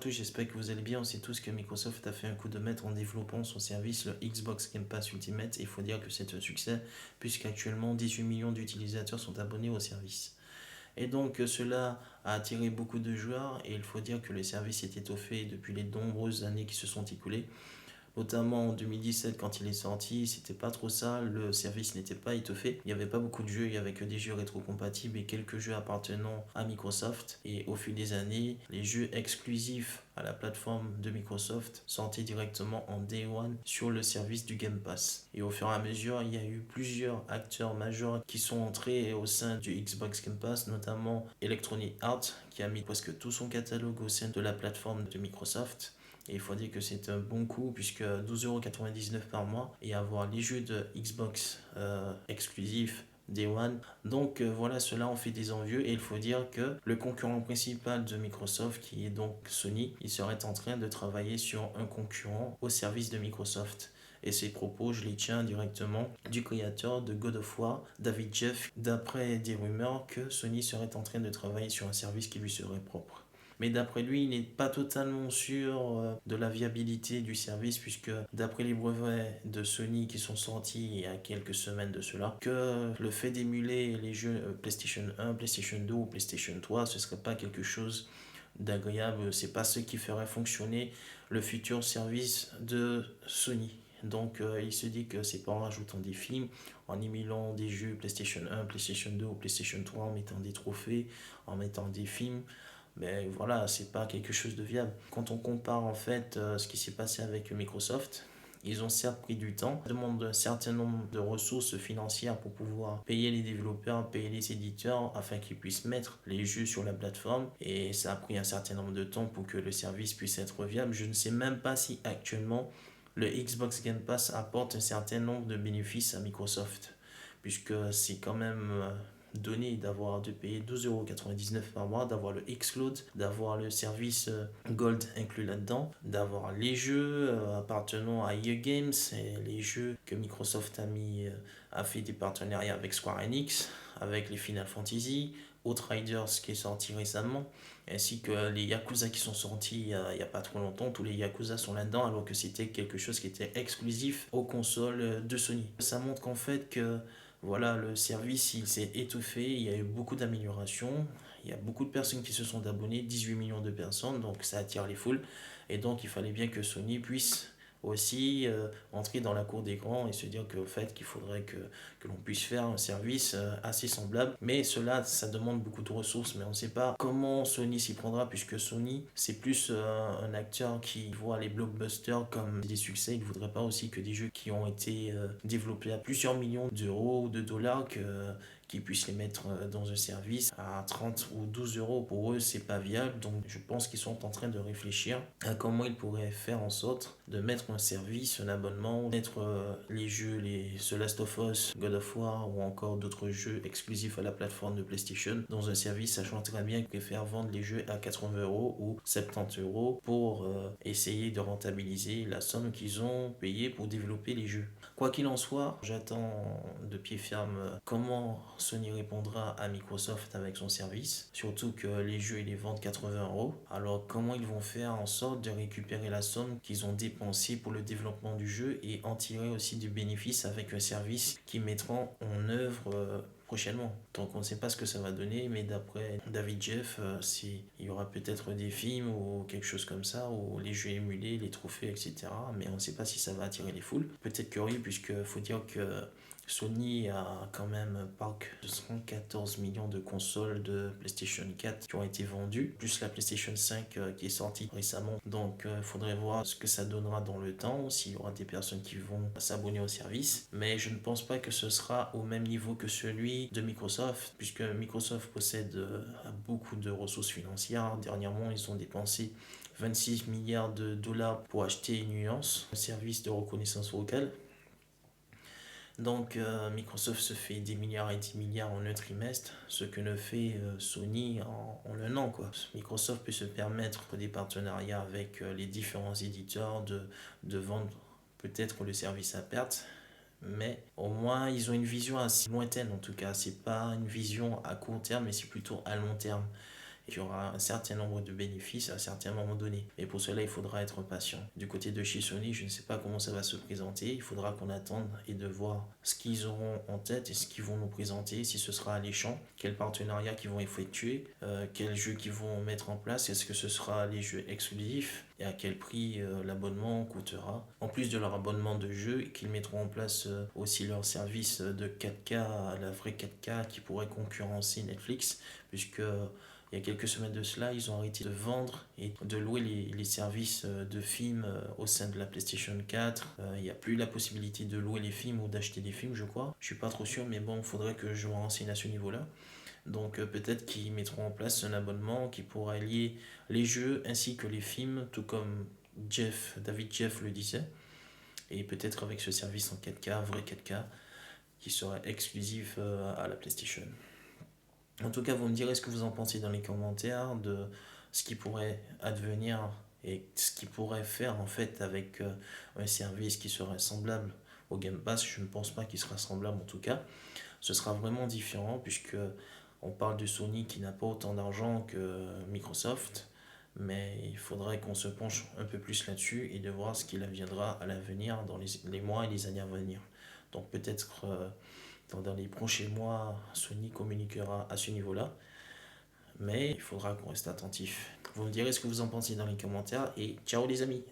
tous, j'espère que vous allez bien. On sait tous que Microsoft a fait un coup de maître en développant son service, le Xbox Game Pass Ultimate. Et il faut dire que c'est un succès, puisqu'actuellement 18 millions d'utilisateurs sont abonnés au service. Et donc cela a attiré beaucoup de joueurs et il faut dire que le service est étoffé depuis les nombreuses années qui se sont écoulées. Notamment en 2017 quand il est sorti, c'était pas trop ça, le service n'était pas étoffé. Il n'y avait pas beaucoup de jeux, il y avait que des jeux rétro-compatibles et quelques jeux appartenant à Microsoft. Et au fil des années, les jeux exclusifs à la plateforme de Microsoft sortaient directement en Day One sur le service du Game Pass. Et au fur et à mesure, il y a eu plusieurs acteurs majeurs qui sont entrés au sein du Xbox Game Pass, notamment Electronic Arts, qui a mis presque tout son catalogue au sein de la plateforme de Microsoft. Et il faut dire que c'est un bon coup puisque 12,99€ par mois et avoir les jeux de Xbox exclusifs Day One. Donc voilà, cela en fait des envieux et il faut dire que le concurrent principal de Microsoft, qui est donc Sony, il serait en train de travailler sur un concurrent au service de Microsoft. Et ces propos, je les tiens directement du créateur de God of War, David Jeff, d'après des rumeurs que Sony serait en train de travailler sur un service qui lui serait propre. Mais d'après lui, il n'est pas totalement sûr de la viabilité du service puisque d'après les brevets de Sony qui sont sortis il y a quelques semaines de cela, que le fait d'émuler les jeux PlayStation 1, PlayStation 2 ou PlayStation 3, ce serait pas quelque chose d'agréable, c'est pas ce qui ferait fonctionner le futur service de Sony. Donc il se dit que c'est pas en rajoutant des films, en émulant des jeux PlayStation 1, PlayStation 2 ou PlayStation 3, en mettant des trophées, en mettant des films, mais voilà, c'est pas quelque chose de viable. Quand on compare en fait ce qui s'est passé avec Microsoft, ils ont certes pris du temps, demandent un certain nombre de ressources financières pour pouvoir payer les développeurs, payer les éditeurs afin qu'ils puissent mettre les jeux sur la plateforme. Et ça a pris un certain nombre de temps pour que le service puisse être viable. Je ne sais même pas si actuellement le Xbox Game Pass apporte un certain nombre de bénéfices à Microsoft, puisque c'est quand même donné d'avoir de payer 12,99€ par mois, d'avoir le Xcloud, d'avoir le service Gold inclus là-dedans, d'avoir les jeux appartenant à EA Games et les jeux que Microsoft a fait des partenariats avec Square Enix, avec les Final Fantasy, Outriders qui est sorti récemment, ainsi que les Yakuza qui sont sortis il y a pas trop longtemps. Tous les Yakuza sont là-dedans alors que c'était quelque chose qui était exclusif aux consoles de Sony. Ça montre qu'en fait que voilà, le service il s'est étoffé, il y a eu beaucoup d'améliorations, il y a beaucoup de personnes qui se sont abonnées, 18 millions de personnes, donc ça attire les foules. Et donc il fallait bien que Sony puisse aussi entrer dans la cour des grands et se dire que, au fait, qu'il faudrait que l'on puisse faire un service assez semblable. Mais cela, ça demande beaucoup de ressources, mais on ne sait pas comment Sony s'y prendra, puisque Sony, c'est plus un acteur qui voit les blockbusters comme des succès. Il ne voudrait pas aussi que des jeux qui ont été développés à plusieurs millions d'euros ou de dollars qu'ils puissent les mettre dans un service à 30 ou 12€. Pour eux, c'est pas viable. Donc, je pense qu'ils sont en train de réfléchir à comment ils pourraient faire en sorte de mettre un service, un abonnement, mettre les jeux, The Last of Us, God of War ou encore d'autres jeux exclusifs à la plateforme de PlayStation dans un service, sachant très bien qu'ils préfèrent vendre les jeux à 80€ ou 70€ pour essayer de rentabiliser la somme qu'ils ont payée pour développer les jeux. Quoi qu'il en soit, j'attends de pied ferme comment Sony répondra à Microsoft avec son service. Surtout que les jeux ils les vendent 80€. Alors comment ils vont faire en sorte de récupérer la somme qu'ils ont dépensée pour le développement du jeu et en tirer aussi du bénéfice avec un service qu'ils mettront en œuvre prochainement. Donc on ne sait pas ce que ça va donner, mais d'après David Jeff, il y aura peut-être des films ou quelque chose comme ça, ou les jeux émulés, les trophées, etc. Mais on ne sait pas si ça va attirer les foules. Peut-être que oui, puisque faut dire que Sony a quand même un parc de 114 millions de consoles de PlayStation 4 qui ont été vendues, plus la PlayStation 5 qui est sortie récemment. Donc il faudrait voir ce que ça donnera dans le temps, s'il y aura des personnes qui vont s'abonner au service. Mais je ne pense pas que ce sera au même niveau que celui de Microsoft, puisque Microsoft possède beaucoup de ressources financières. Dernièrement, ils ont dépensé 26 milliards de dollars pour acheter une nuance, un service de reconnaissance vocale. Donc Microsoft se fait des milliards et des milliards en un trimestre, ce que ne fait Sony en un an, quoi. Microsoft peut se permettre des partenariats avec les différents éditeurs de vendre peut-être le service à perte, mais au moins ils ont une vision assez lointaine en tout cas. C'est pas une vision à court terme, mais c'est plutôt à long terme. et qu'il y aura un certain nombre de bénéfices à un certain moment donné. Et pour cela, il faudra être patient. Du côté de chez Sony, je ne sais pas comment ça va se présenter. Il faudra qu'on attende et de voir ce qu'ils auront en tête et ce qu'ils vont nous présenter, si ce sera alléchant, quels partenariats qu'ils vont effectuer, quels jeux qu'ils vont mettre en place, est-ce que ce sera les jeux exclusifs et à quel prix l'abonnement coûtera. En plus de leur abonnement de jeu, qu'ils mettront en place aussi leur service de 4K, la vraie 4K qui pourrait concurrencer Netflix, puisque il y a quelques semaines de cela, ils ont arrêté de vendre et de louer les services de films au sein de la PlayStation 4. Il n'y a plus la possibilité de louer les films ou d'acheter des films, je crois. Je suis pas trop sûr, mais bon, il faudrait que je me renseigne à ce niveau-là. Donc peut-être qu'ils mettront en place un abonnement qui pourra lier les jeux ainsi que les films, tout comme David Jeff le disait. Et peut-être avec ce service en 4K, vrai 4K, qui serait exclusif à la PlayStation. En tout cas, vous me direz ce que vous en pensez dans les commentaires de ce qui pourrait advenir et ce qui pourrait faire en fait avec un service qui serait semblable au Game Pass. Je ne pense pas qu'il sera semblable en tout cas. Ce sera vraiment différent puisque on parle de Sony qui n'a pas autant d'argent que Microsoft, mais il faudrait qu'on se penche un peu plus là-dessus et de voir ce qu'il adviendra à l'avenir dans les mois et les années à venir. Donc peut-être dans les prochains mois, Sony communiquera à ce niveau-là, mais il faudra qu'on reste attentif. Vous me direz ce que vous en pensez dans les commentaires et ciao les amis!